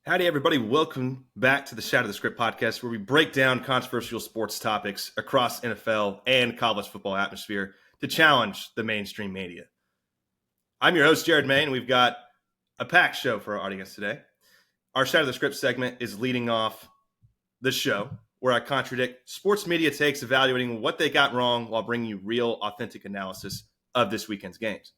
Howdy, everybody. Welcome back to the Shatter the Script podcast, where we break down controversial sports topics across NFL and college football atmosphere to challenge the mainstream media. I'm your host, Jared May, and we've got a packed show for our audience today. Our Shatter the Script segment is leading off the show, where I contradict sports media takes evaluating what they got wrong while bringing you real, authentic analysis of this weekend's games.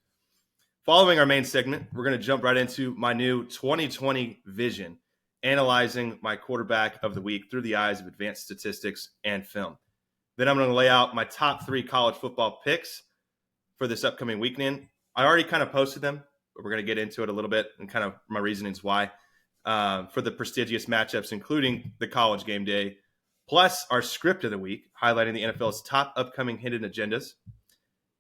Following our main segment, we're going to jump right into my new 2020 vision, analyzing my quarterback of the week through the eyes of advanced statistics and film. Then I'm going to lay out my top 3 college football picks for this upcoming weekend. I already kind of posted them, but we're going to get into it a little bit and kind of my reasonings why for the prestigious matchups, including the college game day, plus our script of the week, highlighting the NFL's top upcoming hidden agendas.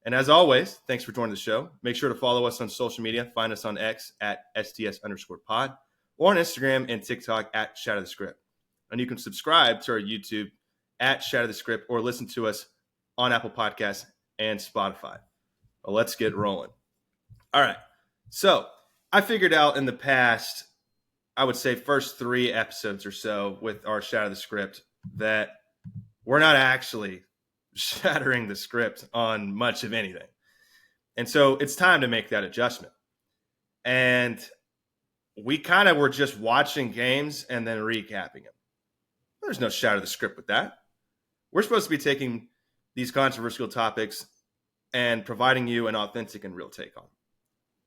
And as always, thanks for joining the show. Make sure to follow us on social media. Find us on X at STS_pod or on Instagram and TikTok at Shatter the Script. And you can subscribe to our YouTube at Shatter the Script or listen to us on Apple Podcasts and Spotify. Well, let's get rolling. All right. So I figured out in the past, I would say first 3 episodes or so with our Shatter the Script that we're not actually shattering the script on much of anything. And so it's time to make that adjustment. And we kind of were just watching games and then recapping them. There's no shatter the script with that. We're supposed to be taking these controversial topics and providing you an authentic and real take on them.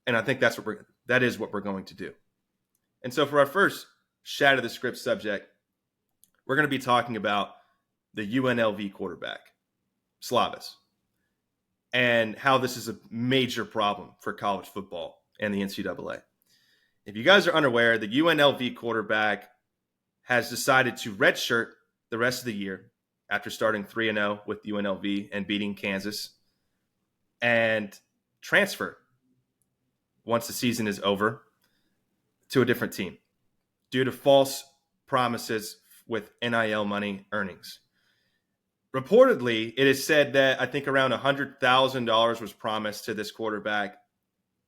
And I think that is what we're going to do. And so for our first shatter the script subject, we're going to be talking about the UNLV quarterback, Slavis, and how this is a major problem for college football and the NCAA. If you guys are unaware, the UNLV quarterback has decided to redshirt the rest of the year after starting 3-0 with UNLV and beating Kansas, and transfer once the season is over to a different team due to false promises with NIL money earnings. Reportedly, it is said that I think around $100,000 was promised to this quarterback,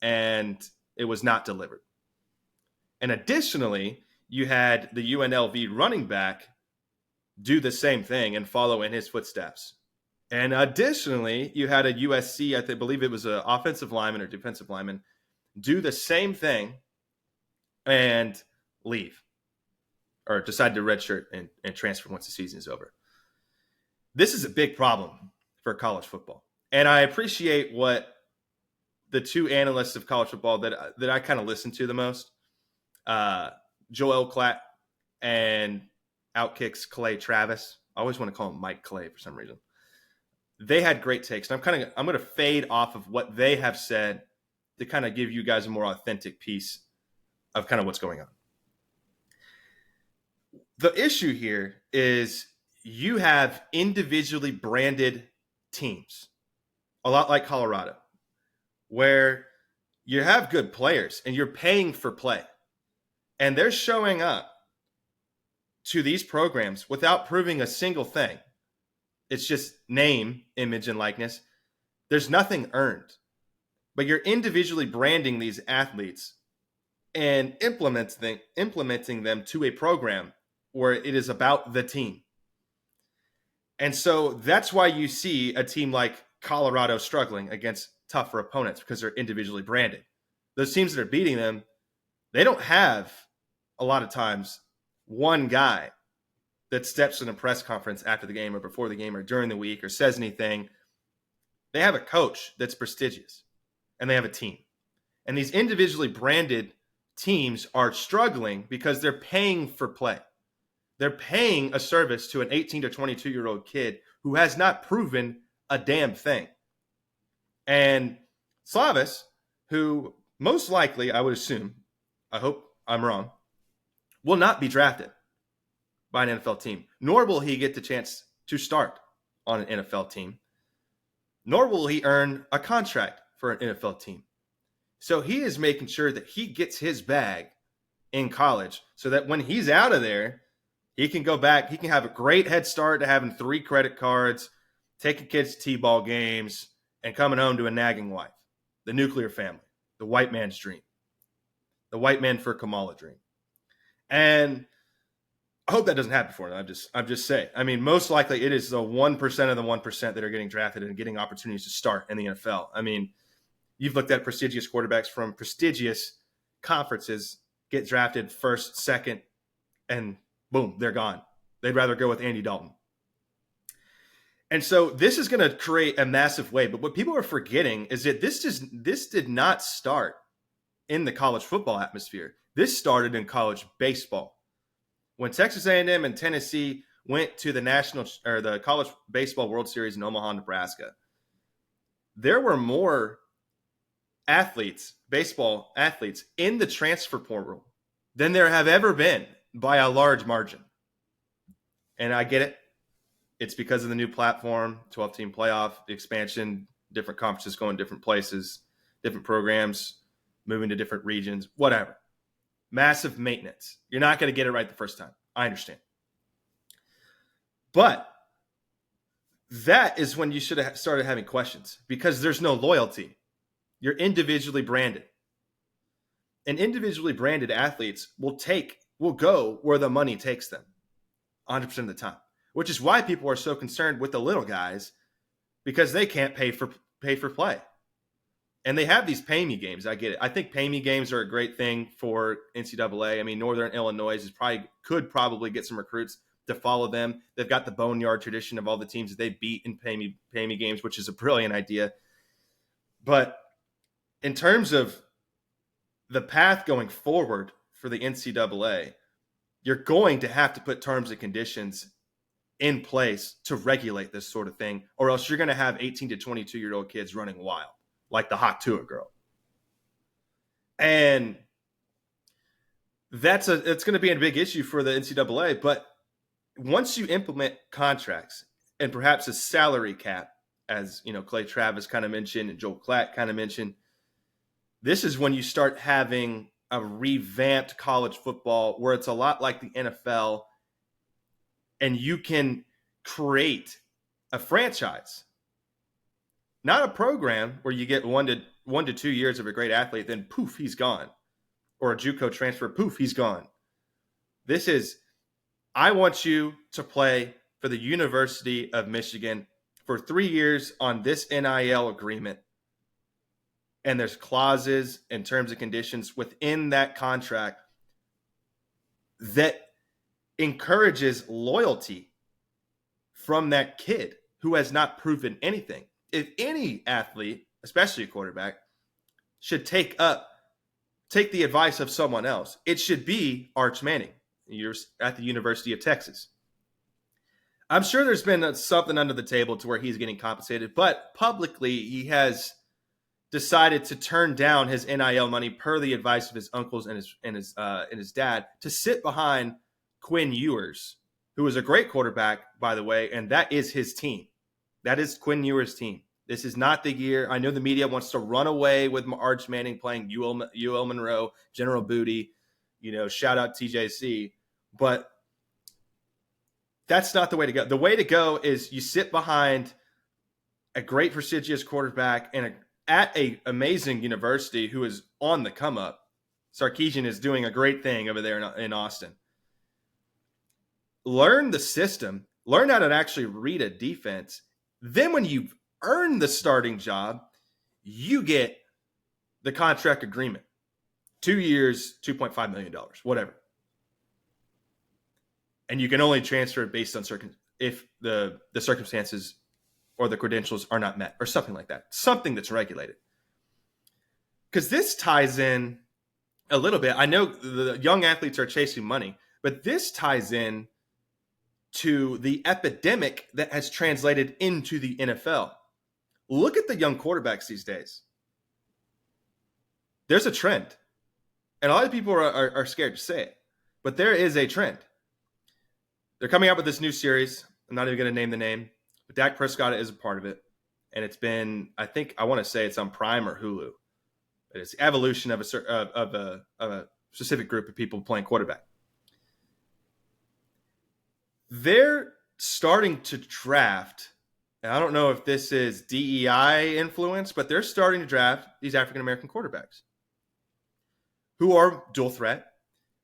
and it was not delivered. And additionally, you had the UNLV running back do the same thing and follow in his footsteps. And additionally, you had a USC, I believe it was an offensive lineman or defensive lineman, do the same thing and leave or decide to redshirt and transfer once the season is over. This is a big problem for college football. And I appreciate what the 2 analysts of college football that I kind of listen to the most, Joel Klatt and Outkick's Clay Travis. I always want to call him Mike Clay for some reason. They had great takes. And I'm going to fade off of what they have said to kind of give you guys a more authentic piece of kind of what's going on. The issue here is you have individually branded teams, a lot like Colorado, where you have good players and you're paying for play. And they're showing up to these programs without proving a single thing. It's just name, image, and likeness. There's nothing earned. But you're individually branding these athletes and implementing them to a program where it is about the team. And so that's why you see a team like Colorado struggling against tougher opponents because they're individually branded. Those teams that are beating them, they don't have a lot of times one guy that steps in a press conference after the game or before the game or during the week or says anything. They have a coach that's prestigious and they have a team. And these individually branded teams are struggling because they're paying for play. They're paying a service to an 18 to 22-year-old kid who has not proven a damn thing. And Slavis, who most likely, I would assume, I hope I'm wrong, will not be drafted by an NFL team, nor will he get the chance to start on an NFL team, nor will he earn a contract for an NFL team. So he is making sure that he gets his bag in college so that when he's out of there, he can go back. He can have a great head start to having 3 credit cards, taking kids to T-ball games, and coming home to a nagging wife. The nuclear family, the white man's dream, the white man for Kamala dream. And I hope that doesn't happen for them. I'm just saying. I mean, most likely it is the 1% of the 1% that are getting drafted and getting opportunities to start in the NFL. I mean, you've looked at prestigious quarterbacks from prestigious conferences get drafted first, second, and boom, they're gone. They'd rather go with Andy Dalton. And so this is going to create a massive wave. But what people are forgetting is that this did not start in the college football atmosphere. This started in college baseball. When Texas A&M and Tennessee went to the college baseball World Series in Omaha, Nebraska, there were more baseball athletes in the transfer portal than there have ever been by a large margin. And I get it. It's because of the new platform, 12-team playoff, the expansion, different conferences going different places, different programs, moving to different regions, whatever. Massive maintenance. You're not going to get it right the first time. I understand. But that is when you should have started having questions because there's no loyalty. You're individually branded. And individually branded athletes will go where the money takes them 100% of the time, which is why people are so concerned with the little guys because they can't pay for play. And they have these pay me games. I get it. I think pay me games are a great thing for NCAA. I mean, Northern Illinois could probably get some recruits to follow them. They've got the boneyard tradition of all the teams that they beat in pay me games, which is a brilliant idea. But in terms of the path going forward for the NCAA, you're going to have to put terms and conditions in place to regulate this sort of thing, or else you're going to have 18 to 22-year-old kids running wild, like the Hot Tua girl. And it's going to be a big issue for the NCAA. But once you implement contracts and perhaps a salary cap, as Clay Travis kind of mentioned and Joel Klatt kind of mentioned, this is when you start having a revamped college football where it's a lot like the NFL, and you can create a franchise, not a program where you get 1 to 2 years of a great athlete, then poof, he's gone, or a JUCO transfer, poof, he's gone. This is, I want you to play for the University of Michigan for 3 years on this NIL agreement. And there's clauses and terms and conditions within that contract that encourages loyalty from that kid who has not proven anything. If any athlete, especially a quarterback, should take the advice of someone else, it should be Arch Manning. You're at the University of Texas. I'm sure there's been something under the table to where he's getting compensated, but publicly he has decided to turn down his NIL money per the advice of his uncles and his dad to sit behind Quinn Ewers, who is a great quarterback, by the way, and that is his team. That is Quinn Ewers' team. This is not the year. I know the media wants to run away with Arch Manning playing UL Monroe, General Booty, shout out TJC, but that's not the way to go. The way to go is you sit behind a great prestigious quarterback and at an amazing university who is on the come up. Sarkisian is doing a great thing over there in Austin. Learn the system, learn how to actually read a defense. Then when you've earned the starting job, you get the contract agreement. 2 years, $2.5 million, whatever. And you can only transfer it based on if the circumstances or the credentials are not met or something like that. Something that's regulated. Because this ties in a little bit. I know the young athletes are chasing money, but this ties in to the epidemic that has translated into the NFL. Look at the young quarterbacks these days. There's a trend. And a lot of people are scared to say it, but there is a trend. They're coming out with this new series. I'm not even going to name the name, but Dak Prescott is a part of it. And it's been, I want to say it's on Prime or Hulu. But it's the evolution of a specific group of people playing quarterback. They're starting to draft, and I don't know if this is DEI influence, but they're starting to draft these African-American quarterbacks who are dual threat,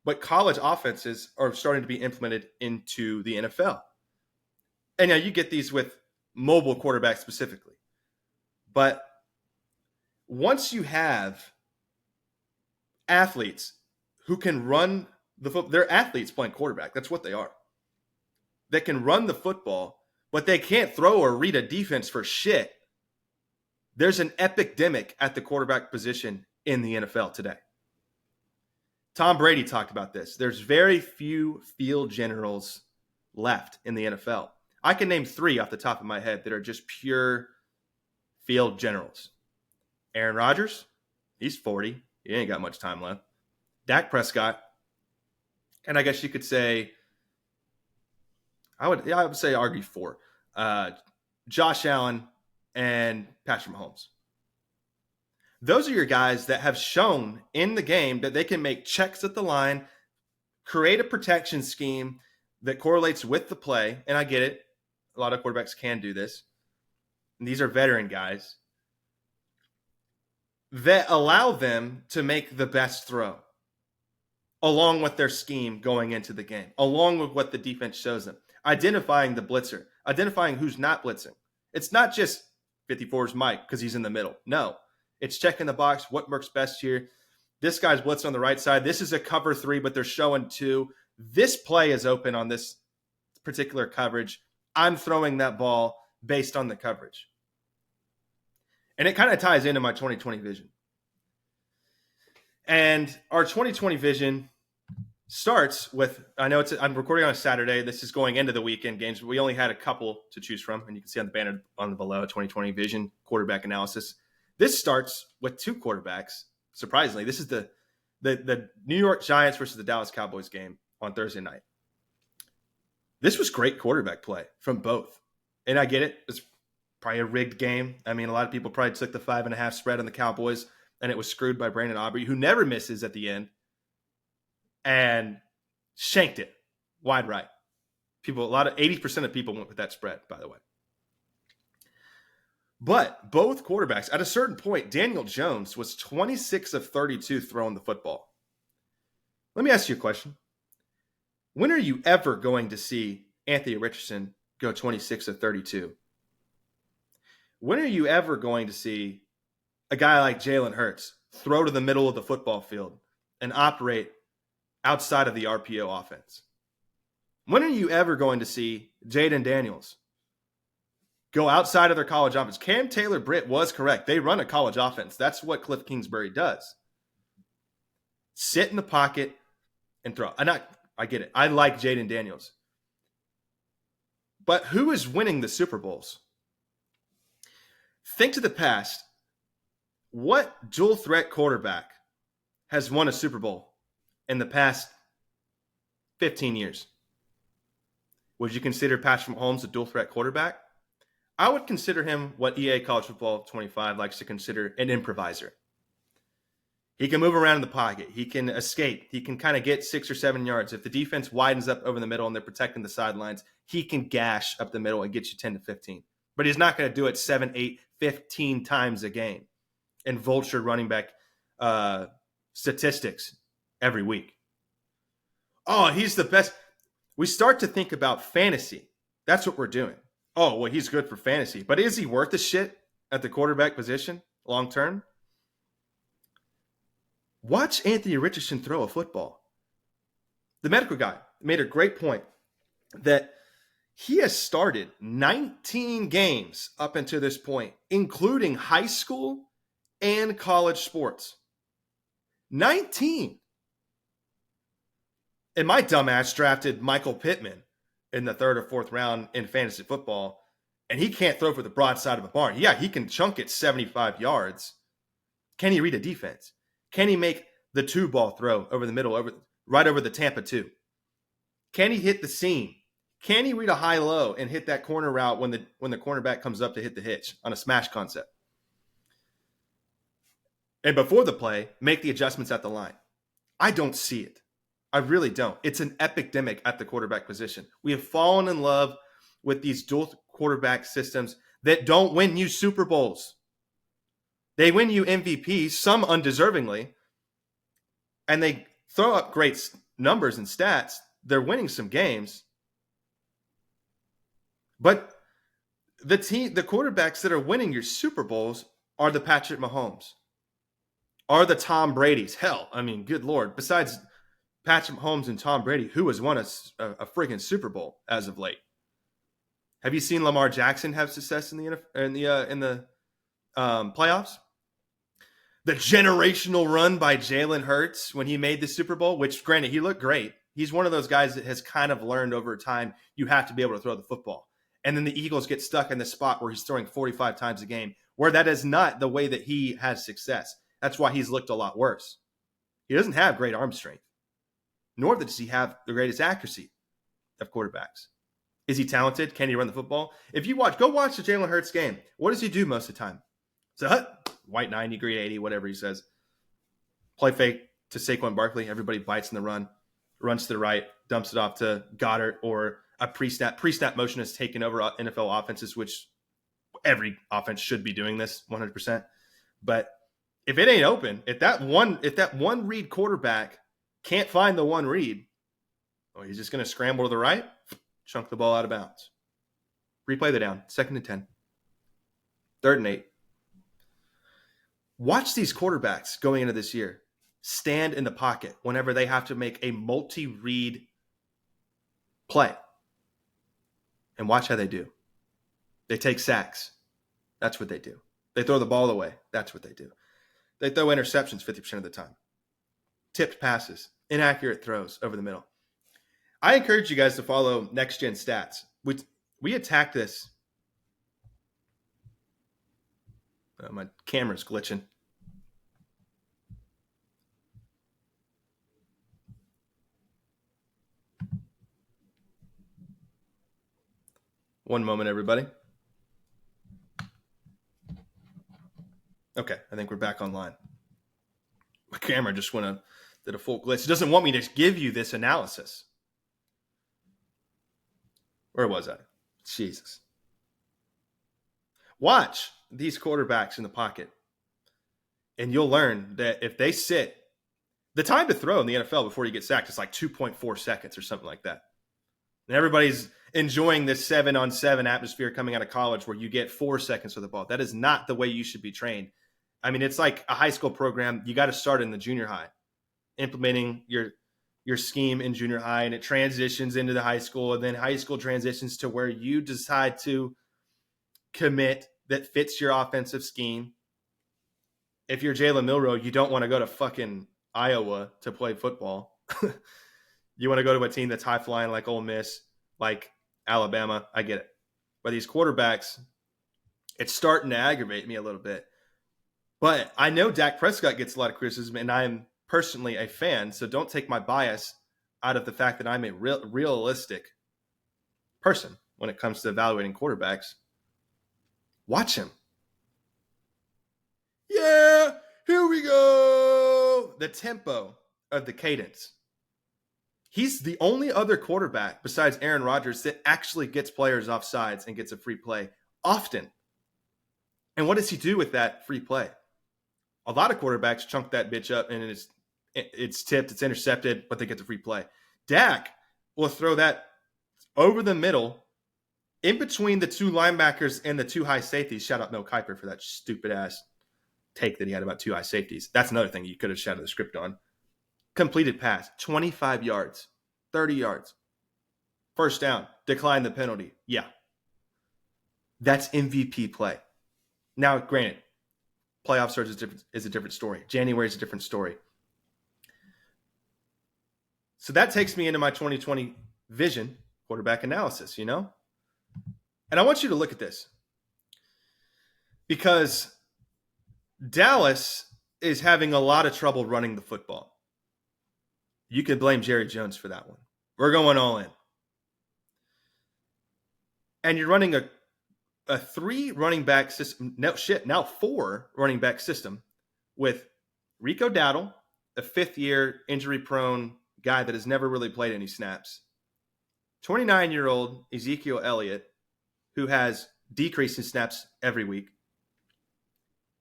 But college offenses are starting to be implemented into the NFL. And now you get these with mobile quarterbacks specifically. But once you have athletes who can run the football, they're athletes playing quarterback. That's what they are. That can run the football, but they can't throw or read a defense for shit. There's an epidemic at the quarterback position in the NFL today. Tom Brady talked about this. There's very few field generals left in the NFL. I can name 3 off the top of my head that are just pure field generals. Aaron Rodgers, he's 40. He ain't got much time left. Dak Prescott, and I guess you could say, I would say argue 4. Josh Allen and Patrick Mahomes. Those are your guys that have shown in the game that they can make checks at the line, create a protection scheme that correlates with the play. And I get it. A lot of quarterbacks can do this. And these are veteran guys that allow them to make the best throw along with their scheme going into the game, along with what the defense shows them, identifying the blitzer, identifying who's not blitzing. It's not just 54's Mike because he's in the middle. No. It's checking the box, what works best here. This guy's blitz on the right side. This is a cover 3, but they're showing 2. This play is open on this particular coverage. I'm throwing that ball based on the coverage. And it kind of ties into my 2020 vision. And our 2020 vision starts with, I'm recording on a Saturday. This is going into the weekend games. But we only had a couple to choose from. And you can see on the banner on the below, 2020 vision, quarterback analysis. This starts with 2 quarterbacks. Surprisingly, this is the New York Giants versus the Dallas Cowboys game on Thursday night. This was great quarterback play from both. And I get it. It's probably a rigged game. I mean, a lot of people probably took the 5.5 spread on the Cowboys, and it was screwed by Brandon Aubrey, who never misses at the end, and shanked it wide right. 80% of people went with that spread, by the way. But both quarterbacks, at a certain point, Daniel Jones was 26 of 32 throwing the football. Let me ask you a question. When are you ever going to see Anthony Richardson go 26 of 32? When are you ever going to see a guy like Jalen Hurts throw to the middle of the football field and operate outside of the RPO offense? When are you ever going to see Jaden Daniels go outside of their college offense? Cam Taylor-Britt was correct. They run a college offense. That's what Cliff Kingsbury does. Sit in the pocket and throw. I get it. I like Jaden Daniels. But who is winning the Super Bowls? Think to the past. What dual threat quarterback has won a Super Bowl in the past 15 years? Would you consider Patrick Mahomes a dual threat quarterback? I would consider him what EA College Football 25 likes to consider an improviser. He can move around in the pocket. He can escape. He can kind of get 6 or 7 yards. If the defense widens up over the middle and they're protecting the sidelines, he can gash up the middle and get you 10 to 15. But he's not going to do it 7, 8, 15 times a game and vulture running back statistics every week. Oh, he's the best. We start to think about fantasy. That's what we're doing. Oh, well, he's good for fantasy. But is he worth the shit at the quarterback position long term? Watch Anthony Richardson throw a football. The medical guy made a great point that he has started 19 games up until this point, including high school and college sports. 19. And my dumbass drafted Michael Pittman in the 3rd or 4th round in fantasy football, and he can't throw for the broadside of a barn. Yeah, he can chunk it 75 yards. Can he read a defense? Can he make the 2-ball throw over the middle, right over the Tampa 2? Can he hit the seam? Can he read a high-low and hit that corner route when the cornerback comes up to hit the hitch on a smash concept? And before the play, make the adjustments at the line. I don't see it. I really don't. It's an epidemic at the quarterback position. We have fallen in love with these dual quarterback systems that don't win you Super Bowls. They win you MVPs, some undeservingly, and they throw up great numbers and stats, they're winning some games. But the quarterbacks that are winning your Super Bowls are the Patrick Mahomes, are the Tom Brady's. Hell, I mean, good Lord. Besides Patrick Mahomes and Tom Brady, who has won a friggin' Super Bowl as of late? Have you seen Lamar Jackson have success in the playoffs? The generational run by Jalen Hurts when he made the Super Bowl, which, granted, he looked great. He's one of those guys that has kind of learned over time you have to be able to throw the football. And then the Eagles get stuck in the spot where he's throwing 45 times a game, where that is not the way that he has success. That's why he's looked a lot worse. He doesn't have great arm strength, nor does he have the greatest accuracy of quarterbacks. Is he talented? Can he run the football? If you go watch the Jalen Hurts game. What does he do most of the time? So, white 90, green 80, whatever he says. Play fake to Saquon Barkley. Everybody bites in the run, runs to the right, dumps it off to Goddard, or a pre-snap. Pre-snap motion has taken over NFL offenses, which every offense should be doing this 100%. But if it ain't open, if that one read quarterback can't find the one read, he's just going to scramble to the right, chunk the ball out of bounds. Replay the down. 2nd and 10. 3rd and 8. Watch these quarterbacks going into this year stand in the pocket whenever they have to make a multi-read play. And watch how they do. They take sacks. That's what they do. They throw the ball away. That's what they do. They throw interceptions 50% of the time. Tipped passes. Inaccurate throws over the middle. I encourage you guys to follow Next Gen Stats. We attacked this. My camera's glitching. One moment, everybody. Okay, I think we're back online. My camera just did a full glitch. It doesn't want me to give you this analysis. Where was I? Jesus. Watch these quarterbacks in the pocket, and you'll learn that if they sit, the time to throw in the NFL before you get sacked is like 2.4 seconds or something like that. And everybody's enjoying this 7-on-7 atmosphere coming out of college where you get 4 seconds with the ball. That is not the way you should be trained. I mean, it's like a high school program. You got to start in the junior high, implementing your scheme in junior high, and it transitions into the high school, and then high school transitions to where you decide to commit that fits your offensive scheme. If you're Jalen Milroe, you don't want to go to fucking Iowa to play football. You want to go to a team that's high flying like Ole Miss, like Alabama. I get it. But these quarterbacks, it's starting to aggravate me a little bit. But I know Dak Prescott gets a lot of criticism, and I'm personally a fan, so don't take my bias out of the fact that I'm a realistic person when it comes to evaluating quarterbacks. Watch him. Yeah, here we go. The tempo of the cadence. He's the only other quarterback besides Aaron Rodgers that actually gets players off sides and gets a free play often. And what does he do with that free play? A lot of quarterbacks chunk that bitch up and it's tipped, it's intercepted, but they get the free play. Dak will throw that over the middle in between the two linebackers and the two high safeties. Shout out Mel Kiper for that stupid ass take that he had about two high safeties. That's another thing you could have shattered the script on. Completed pass, 25 yards, 30 yards. First down, decline the penalty. Yeah. That's MVP play. Now, granted, playoff surge is a different story. January is a different story. So that takes me into my 2020 vision, quarterback analysis, you know? And I want you to look at this. Because Dallas is having a lot of trouble running the football. You could blame Jerry Jones for that one. We're going all in. And you're running a 3 running back system. Now 4 running back system with Rico Dowdle, a 5th-year injury-prone guy that has never really played any snaps. 29-year-old Ezekiel Elliott, who has decreasing snaps every week.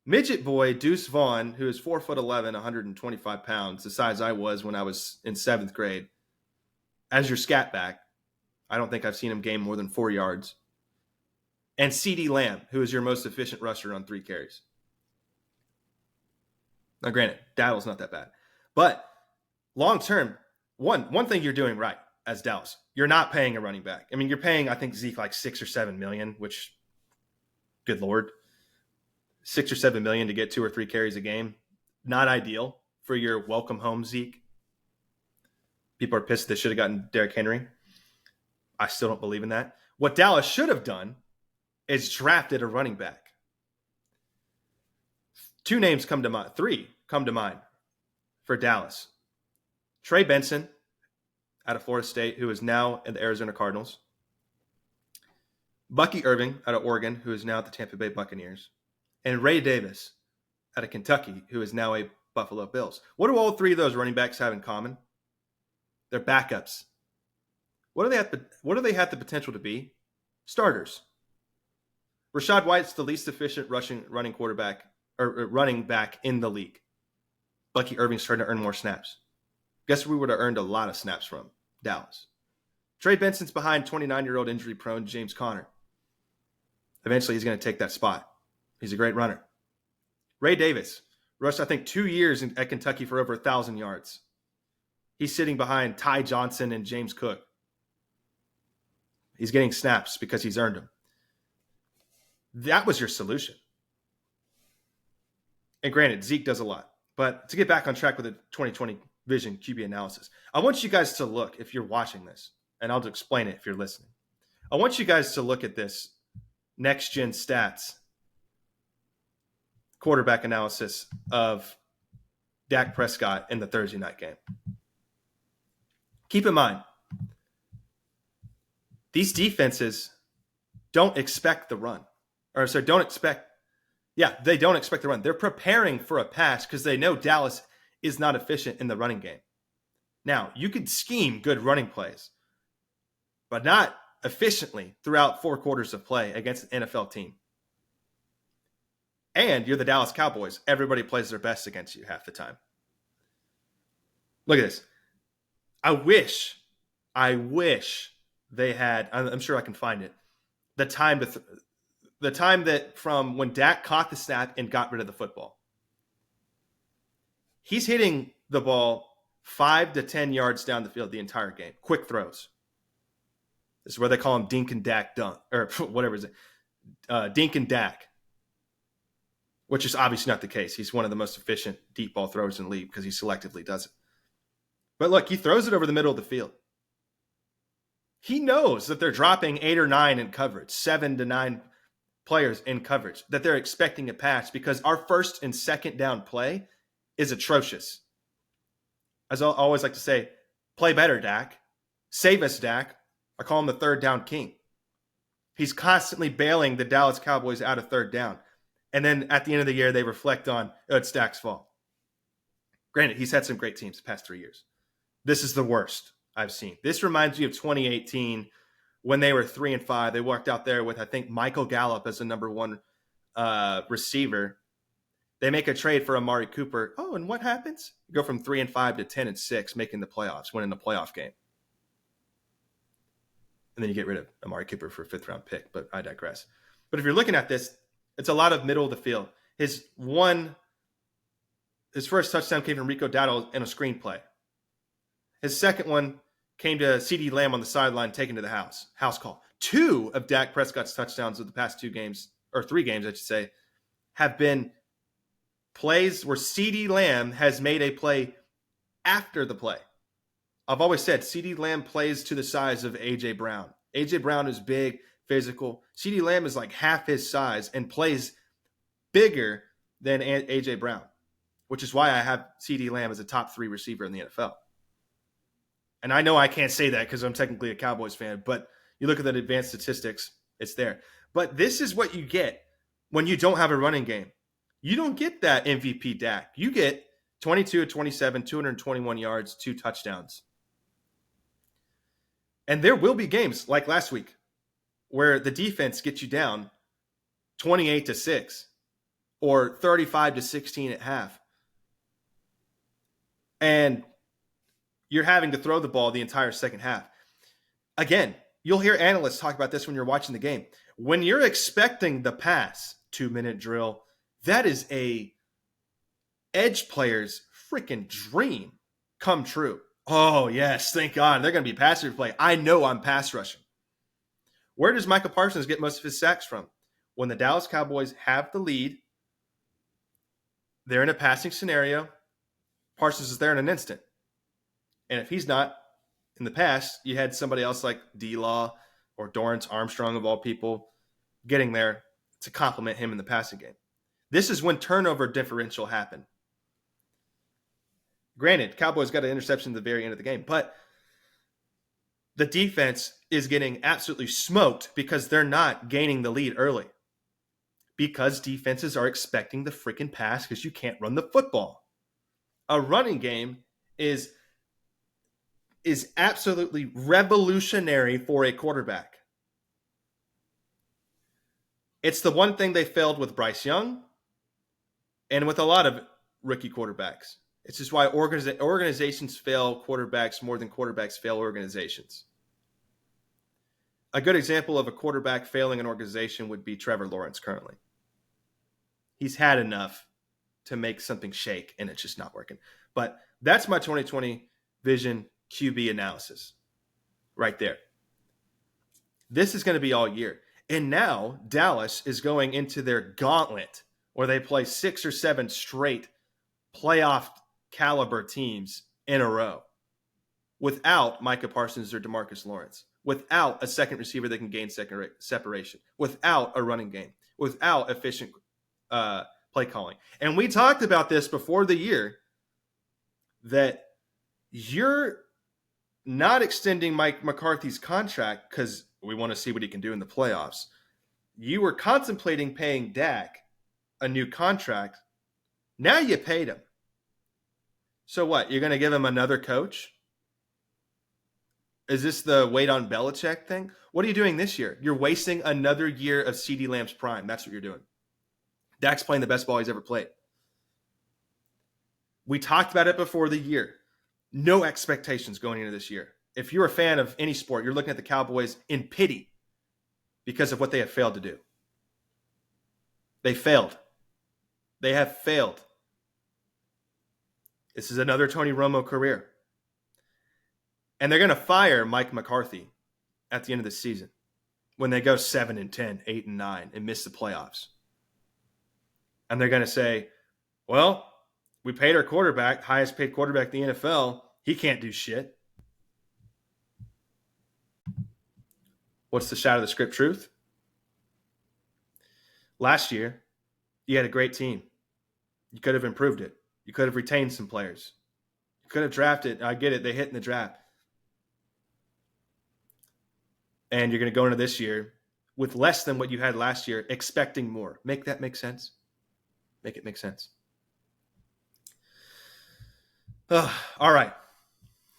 midget boy Deuce Vaughn, who is 4'11", 125 pounds, the size I was when I was in 7th grade, as your scat back. I don't think I've seen him gain more than 4 yards. And CeeDee Lamb, who is your most efficient rusher on 3 carries. Now, granted, Dowdle's not that bad. But long term, one thing you're doing right as Dallas, you're not paying a running back. I mean, you're paying, I think, Zeke like $6 or $7 million, which, good Lord, $6 or $7 million to get 2 or 3 carries a game. Not ideal for your welcome home Zeke. People are pissed they should have gotten Derrick Henry. I still don't believe in that. What Dallas should have done is drafted a running back. 2 names come to mind. 3 come to mind for Dallas. Trey Benson out of Florida State, who is now in the Arizona Cardinals. Bucky Irving out of Oregon, who is now at the Tampa Bay Buccaneers. And Ray Davis out of Kentucky, who is now a Buffalo Bills. What do all 3 of those running backs have in common? They're backups. What do they have the potential to be? Starters. Rachaad White's the least efficient running quarterback or running back in the league. Bucky Irving's starting to earn more snaps. Guess who we would have earned a lot of snaps from? Dallas. Trey Benson's behind 29-year-old injury-prone James Conner. Eventually, he's going to take that spot. He's a great runner. Ray Davis rushed, I think, 2 years at Kentucky for over 1,000 yards. He's sitting behind Ty Johnson and James Cook. He's getting snaps because he's earned them. That was your solution. And granted, Zeke does a lot. But to get back on track with the 2020 Vision QB analysis, I want you guys to look, if you're watching this, and I'll explain it if you're listening. I want you guys to look at this next-gen stats quarterback analysis of Dak Prescott in the Thursday night game. Keep in mind, these defenses don't expect the run. They don't expect the run. They're preparing for a pass because they know Dallas is not efficient in the running game. Now, you could scheme good running plays, but not efficiently throughout 4 quarters of play against an NFL team. And you're the Dallas Cowboys. Everybody plays their best against you half the time. Look at this. I wish they had, I'm sure I can find it, the time that from when Dak caught the snap and got rid of the football. He's hitting the ball 5 to 10 yards down the field the entire game. Quick throws. This is where they call him Dink and Dak dunk, or whatever is it, Dink and Dak, which is obviously not the case. He's one of the most efficient deep ball throwers in the league because he selectively does it. But look, he throws it over the middle of the field. He knows that they're dropping 8 or 9 in coverage, 7 to 9 players in coverage, that they're expecting a pass because our first and second down play is atrocious. As I always like to say, play better, Dak. Save us, Dak. I call him the third down king. He's constantly bailing the Dallas Cowboys out of third down. And then at the end of the year, they reflect on, it's Dak's fault. Granted, he's had some great teams the past 3 years. This is the worst I've seen. This reminds me of 2018 when they were 3-5. They walked out there with, I think, Michael Gallup as the number 1 receiver. They make a trade for Amari Cooper. Oh, and what happens? Go from 3-5 to 10-6, making the playoffs, winning the playoff game. And then you get rid of Amari Cooper for a 5th-round pick, but I digress. But if you're looking at this, it's a lot of middle of the field. His first touchdown came from Rico Dowdle in a screenplay. His second one came to CeeDee Lamb on the sideline, taken to the house call. 2 of Dak Prescott's touchdowns of the past 2 games, or 3 games, I should say, have been plays where CeeDee Lamb has made a play after the play. I've always said CeeDee Lamb plays to the size of A.J. Brown. A.J. Brown is big, physical. CeeDee Lamb is like half his size and plays bigger than A.J. Brown, which is why I have CeeDee Lamb as a top 3 receiver in the NFL. And I know I can't say that because I'm technically a Cowboys fan, but you look at the advanced statistics, it's there. But this is what you get when you don't have a running game. You don't get that MVP Dak. You get 22 of 27, 221 yards, 2 touchdowns. And there will be games like last week where the defense gets you down 28-6 or 35-16 at half. And you're having to throw the ball the entire second half. Again, you'll hear analysts talk about this when you're watching the game. When you're expecting the pass, 2-minute drill, that is a edge player's freaking dream come true. Oh, yes, thank God. They're going to be pass play. I know I'm pass rushing. Where does Micah Parsons get most of his sacks from? When the Dallas Cowboys have the lead, they're in a passing scenario, Parsons is there in an instant. And if he's not, in the past, you had somebody else like D-Law or Dorrance Armstrong, of all people, getting there to complement him in the passing game. This is when turnover differential happened. Granted, Cowboys got an interception at the very end of the game, but the defense is getting absolutely smoked because they're not gaining the lead early. Because defenses are expecting the freaking pass because you can't run the football. A running game is absolutely revolutionary for a quarterback. It's the one thing they failed with Bryce Young and with a lot of rookie quarterbacks. It's just why organizations fail quarterbacks more than quarterbacks fail organizations. A good example of a quarterback failing an organization would be Trevor Lawrence currently. He's had enough to make something shake, and it's just not working. But that's my 2020 vision QB analysis right there. This is going to be all year. And now Dallas is going into their gauntlet where they play 6 or 7 straight playoff caliber teams in a row without Micah Parsons or DeMarcus Lawrence, without a second receiver that can gain second separation, without a running game, without efficient play calling. And we talked about this before the year that you're not extending Mike McCarthy's contract because we want to see what he can do in the playoffs. You were contemplating paying Dak a new contract. Now you paid him. So what? You're going to give him another coach? Is this the wait on Belichick thing? What are you doing this year? You're wasting another year of CeeDee Lamb's prime. That's what you're doing. Dak's playing the best ball he's ever played. We talked about it before the year. No expectations going into this year. If you're a fan of any sport, you're looking at the Cowboys in pity because of what they have failed to do. They failed. They have failed. This is another Tony Romo career. And they're going to fire Mike McCarthy at the end of the season when they go 7-10, 8-9, and miss the playoffs. And they're going to say, well, we paid our quarterback, highest paid quarterback in the NFL. He can't do shit. What's the Shatter the Script truth? Last year, you had a great team. You could have improved it. You could have retained some players. You could have drafted. I get it. They hit in the draft. And you're going to go into this year with less than what you had last year, expecting more. Make that make sense? Make it make sense. All right.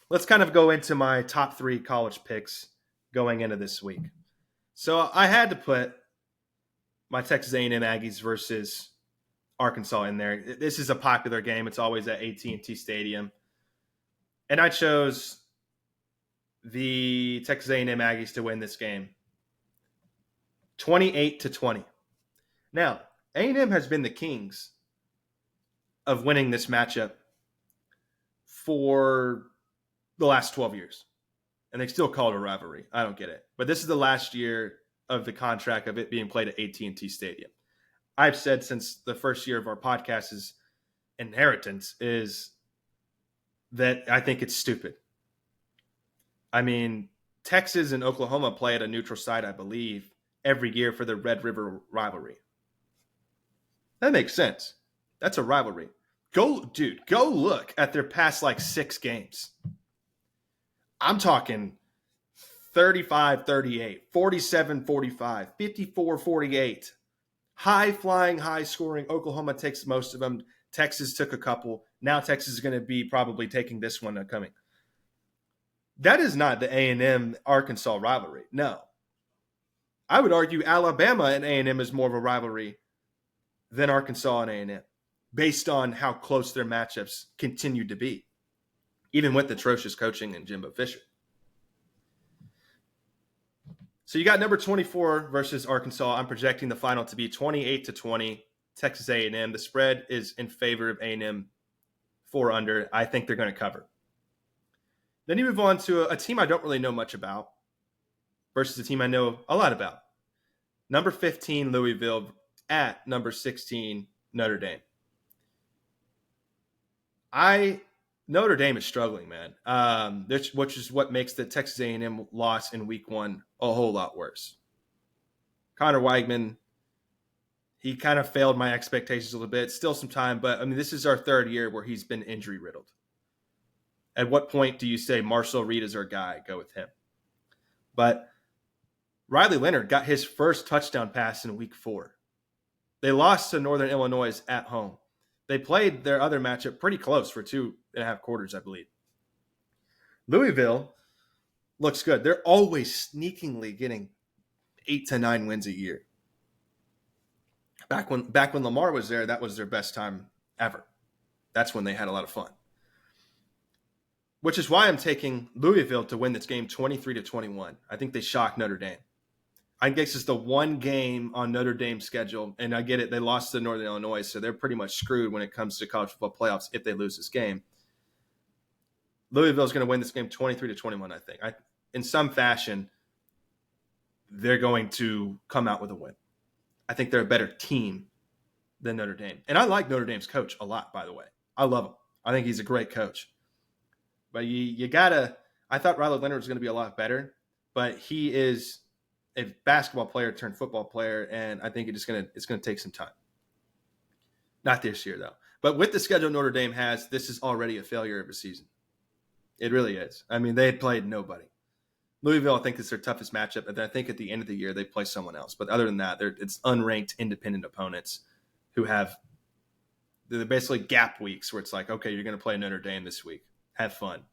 Let's kind of go into my top 3 college picks going into this week. So I had to put my Texas A&M Aggies versus Arkansas in there. This is a popular game. It's always at AT&T Stadium. And I chose the Texas A&M Aggies to win this game 28-20. Now, A&M has been the kings of winning this matchup for the last 12 years. And they still call it a rivalry. I don't get it. But this is the last year of the contract of it being played at AT&T Stadium. I've said since the first year of our podcast's inheritance is that I think it's stupid. I mean, Texas and Oklahoma play at a neutral site, I believe, every year for the Red River rivalry. That makes sense. That's a rivalry. Go look at their past 6 games. I'm talking 35-38, 47-45, 54-48. High-flying, high-scoring. Oklahoma takes most of them. Texas took a couple. Now Texas is going to be probably taking this one coming. That is not the A&M Arkansas rivalry. No. I would argue Alabama and A&M is more of a rivalry than Arkansas and A&M, based on how close their matchups continued to be, even with atrocious coaching and Jimbo Fisher. So you got number 24 versus Arkansas. I'm projecting the final to be 28-20, Texas A&M. The spread is in favor of A&M 4 under. I think they're going to cover. Then you move on to a team I don't really know much about versus a team I know a lot about. Number 15, Louisville at number 16, Notre Dame. Notre Dame is struggling, man, which is what makes the Texas A&M loss in week 1 a whole lot worse. Connor Weigman, he kind of failed my expectations a little bit. Still some time, but I mean, this is our 3rd year where he's been injury riddled. At what point do you say Marshall Reed is our guy? Go with him. But Riley Leonard got his first touchdown pass in week 4. They lost to Northern Illinois at home. They played their other matchup pretty close for 2.5 quarters, I believe. Louisville looks good. They're always sneakingly getting 8 to 9 wins a year. Back when Lamar was there, that was their best time ever. That's when they had a lot of fun. Which is why I'm taking Louisville to win this game 23-21. I think they shock Notre Dame. I guess it's the one game on Notre Dame's schedule, and I get it. They lost to Northern Illinois, so they're pretty much screwed when it comes to college football playoffs if they lose this game. Louisville's going to win this game 23-21, I think. In some fashion, they're going to come out with a win. I think they're a better team than Notre Dame. And I like Notre Dame's coach a lot, by the way. I love him. I think he's a great coach. But you got to – I thought Riley Leonard was going to be a lot better, but he is – a basketball player turned football player, and I think it's going to take some time. Not this year, though. But with the schedule Notre Dame has, this is already a failure of a season. It really is. I mean, they had played nobody. Louisville, I think, is their toughest matchup, and I think at the end of the year they play someone else. But other than that, it's unranked independent opponents who they're basically gap weeks where it's like, okay, you're going to play Notre Dame this week. Have fun.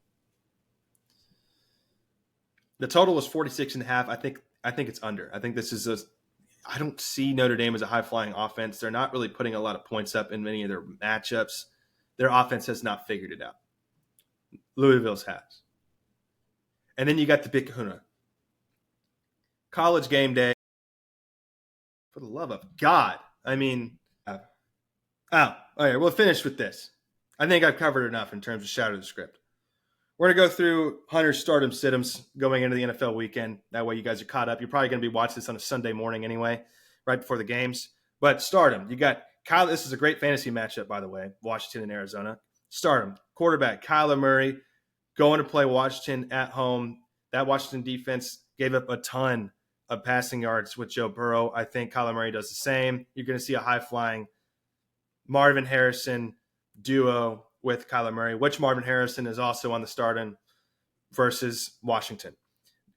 The total was 46.5. I think it's under. I think this is I don't see Notre Dame as a high-flying offense. They're not really putting a lot of points up in many of their matchups. Their offense has not figured it out. Louisville's has. And then you got the big kahuna. College game day. For the love of God. I mean, all right, we'll finish with this. I think I've covered enough in terms of Shatter the Script. We're going to go through Hunter's stardom situms going into the NFL weekend. That way you guys are caught up. You're probably going to be watching this on a Sunday morning anyway, right before the games. But stardom, you got Kyle. This is a great fantasy matchup, by the way, Washington and Arizona. Stardom, quarterback, Kyler Murray, going to play Washington at home. That Washington defense gave up a ton of passing yards with Joe Burrow. I think Kyler Murray does the same. You're going to see a high-flying Marvin Harrison duo with Kyler Murray, which Marvin Harrison is also on the stardom versus Washington.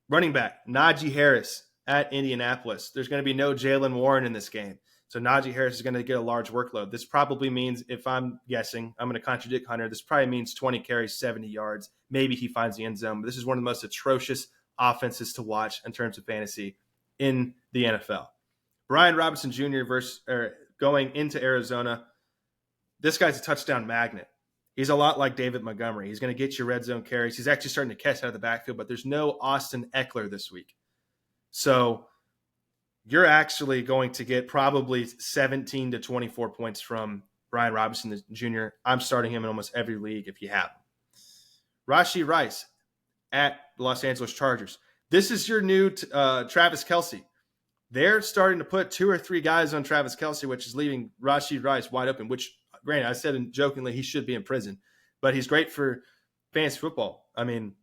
Running back, Najee Harris at Indianapolis. There's going to be no Jaylen Warren in this game. So Najee Harris is going to get a large workload. This probably means, if I'm guessing, I'm going to contradict Hunter, this probably means 20 carries, 70 yards. Maybe he finds the end zone. But this is one of the most atrocious offenses to watch in terms of fantasy in the NFL. Brian Robinson Jr. going into Arizona. This guy's a touchdown magnet. He's a lot like David Montgomery. He's going to get you red zone carries. He's actually starting to catch out of the backfield, but there's no Austin Eckler this week. So you're actually going to get probably 17 to 24 points from Brian Robinson Jr. I'm starting him in almost every league if you have him. Rashee Rice at the Los Angeles Chargers. This is your new Travis Kelce. They're starting to put 2 or 3 guys on Travis Kelce, which is leaving Rashee Rice wide open, which, granted, I said jokingly he should be in prison, but he's great for fantasy football. I mean,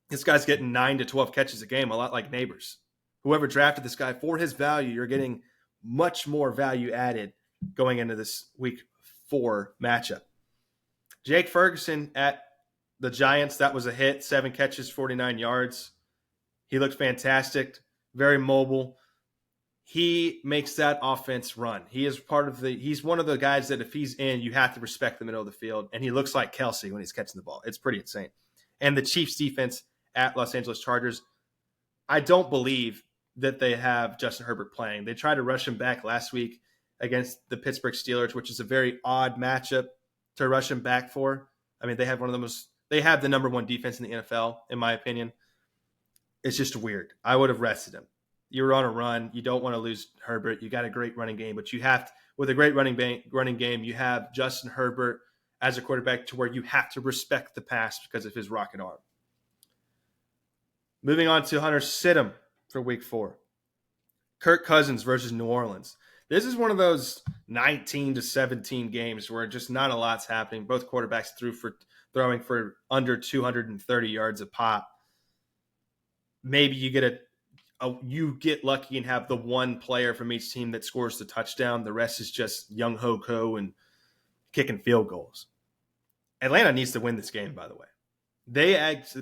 this guy's getting 9 to 12 catches a game, a lot like Neighbors. Whoever drafted this guy, for his value, you're getting much more value added going into this week 4 matchup. Jake Ferguson at the Giants, that was a hit. 7 catches, 49 yards. He looked fantastic, very mobile. He makes that offense run. He's one of the guys that if he's in, you have to respect the middle of the field. And he looks like Kelce when he's catching the ball. It's pretty insane. And the Chiefs defense at Los Angeles Chargers, I don't believe that they have Justin Herbert playing. They tried to rush him back last week. against the Pittsburgh Steelers, which is a very odd matchup to rush him back for. I mean, they have the number one defense in the NFL, in my opinion. It's just weird. I would have rested him. You were on a run. You don't want to lose Herbert. You got a great running game, but you have to, with a great running game, you have Justin Herbert as a quarterback to where you have to respect the pass because of his rocket arm. Moving on to Hunter, sit him for week 4. Kirk Cousins versus New Orleans. This is one of those 19 to 17 games where just not a lot's happening. Both quarterbacks throwing for under 230 yards a pop. Maybe you get lucky and have the one player from each team that scores the touchdown. The rest is just Young Ho and kicking field goals. Atlanta needs to win this game, by the way.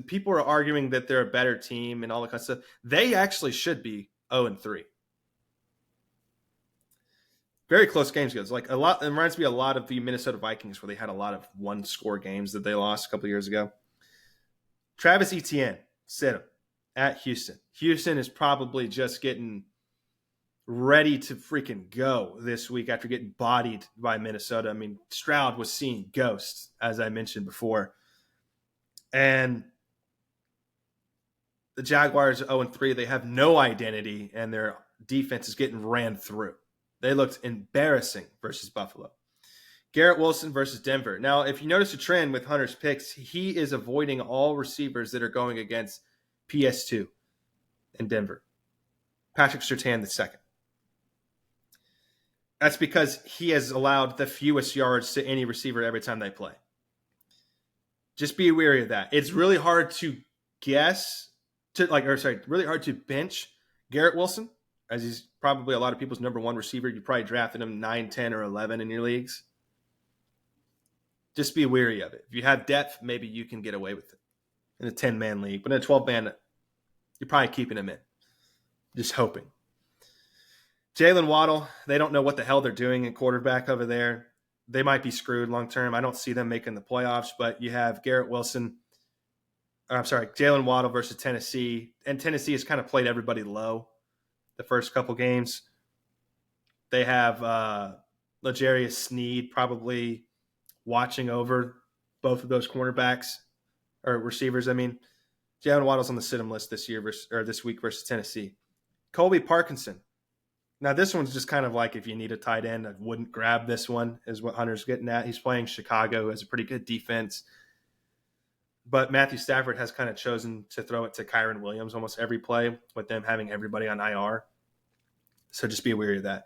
People are arguing that they're a better team and all that kind of stuff. They actually should be 0-3. Very close games, guys. It reminds me a lot of the Minnesota Vikings, where they had a lot of one-score games that they lost a couple of years ago. Travis Etienne, sit him at Houston. Houston is probably just getting ready to freaking go this week after getting bodied by Minnesota. I mean, Stroud was seeing ghosts, as I mentioned before. And the Jaguars are 0-3. They have no identity, and their defense is getting ran through. They looked embarrassing versus Buffalo. Garrett Wilson versus Denver. Now, if you notice a trend with Hunter's picks, he is avoiding all receivers that are going against PS2 in Denver. Patrick Surtain II. That's because he has allowed the fewest yards to any receiver every time they play. Just be wary of that. It's really hard to really hard to bench Garrett Wilson, as he's probably a lot of people's number one receiver. You probably drafted him 9, 10, or 11 in your leagues. Just be wary of it. If you have depth, maybe you can get away with it in a 10-man league. But in a 12-man, you're probably keeping him in. Just hoping. Jalen Waddle, they don't know what the hell they're doing at quarterback over there. They might be screwed long term. I don't see them making the playoffs, but you have Jalen Waddle versus Tennessee. And Tennessee has kind of played everybody low the first couple games. They have L'Jarius Sneed probably watching over both of those cornerbacks or receivers. I mean, Jalen Waddle's on the sit-em list this week versus Tennessee. Colby Parkinson. Now, this one's just kind of like if you need a tight end, I wouldn't grab this one, is what Hunter's getting at. He's playing Chicago, who has a pretty good defense. But Matthew Stafford has kind of chosen to throw it to Kyron Williams almost every play, with them having everybody on IR. So just be wary of that.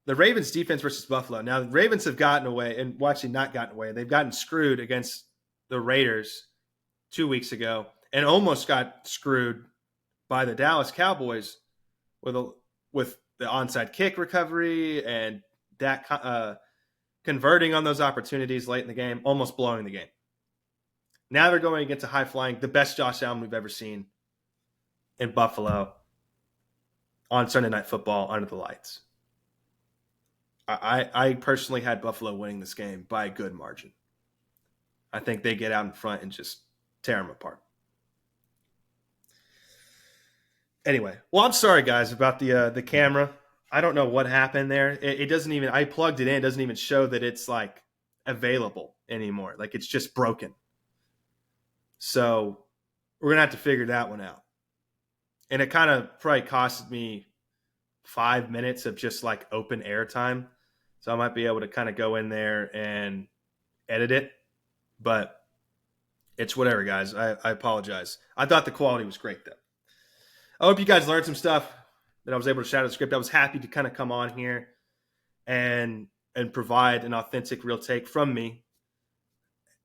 The Ravens defense versus Buffalo. Now, the Ravens have gotten away, and well, actually not gotten away. They've gotten screwed against the Raiders 2 weeks ago and almost got screwed by the Dallas Cowboys with the onside kick recovery and that converting on those opportunities late in the game, almost blowing the game. Now they're going against a high-flying, the best Josh Allen we've ever seen in Buffalo on Sunday Night Football under the lights. I personally had Buffalo winning this game by a good margin. I think they get out in front and just tear them apart. Anyway, well, I'm sorry, guys, about the camera. I don't know what happened there. It doesn't even – I plugged it in. It doesn't even show that it's, like, available anymore. Like, it's just broken. So we're going to have to figure that one out. And it kind of probably costed me 5 minutes of just, like, open air time. So I might be able to kind of go in there and edit it. But it's whatever, guys. I apologize. I thought the quality was great, though. I hope you guys learned some stuff that I was able to shatter the script. I was happy to kind of come on here and provide an authentic, real take from me.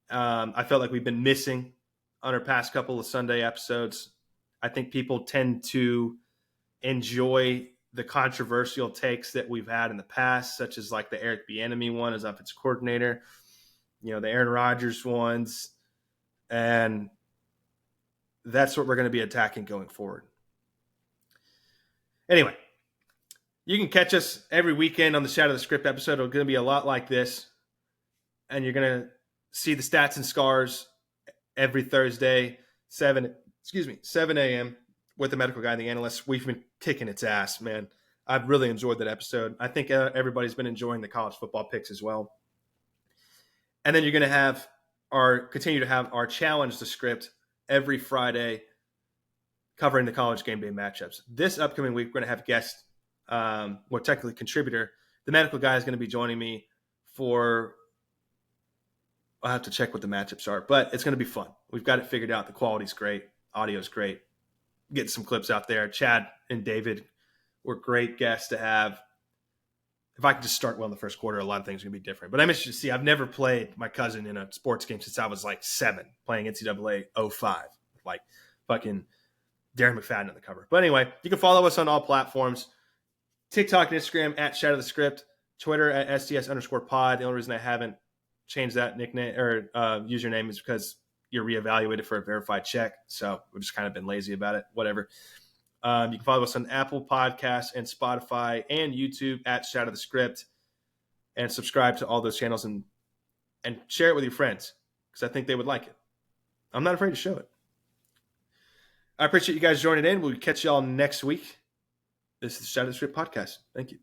I felt like we've been missing on our past couple of Sunday episodes. I think people tend to enjoy the controversial takes that we've had in the past, such as like the Eric Bieniemy one as offensive coordinator, the Aaron Rodgers ones, and that's what we're going to be attacking going forward. Anyway, you can catch us every weekend on the Shatter the Script episode. It's going to be a lot like this, and you're going to see the stats and scars every Thursday, 7 a.m. with the medical guy and the analyst. We've been kicking its ass, man. I've really enjoyed that episode. I think everybody's been enjoying the college football picks as well. And then you're going to have continue to have our Challenge the Script every Friday covering the college game day matchups. This upcoming week, we're going to have guest, technically contributor. The medical guy is going to be joining me for, I'll have to check what the matchups are, but it's going to be fun. We've got it figured out. The quality's great. Audio's great. Getting some clips out there. Chad and David were great guests to have. If I could just start well in the first quarter, a lot of things are going to be different. But I'm interested to see. I've never played my cousin in a sports game since I was like 7, playing NCAA 05. Like fucking Darren McFadden on the cover. But anyway, you can follow us on all platforms. TikTok and Instagram at Shatter the Script. Twitter at SDS_pod. The only reason I haven't changed that nickname or username is because you're reevaluated for a verified check. So we've just kind of been lazy about it. Whatever. You can follow us on Apple Podcasts and Spotify and YouTube at Shatter the Script, and subscribe to all those channels and share it with your friends because I think they would like it. I'm not afraid to show it. I appreciate you guys joining in. We'll catch y'all next week. This is the Shatter the Script podcast. Thank you.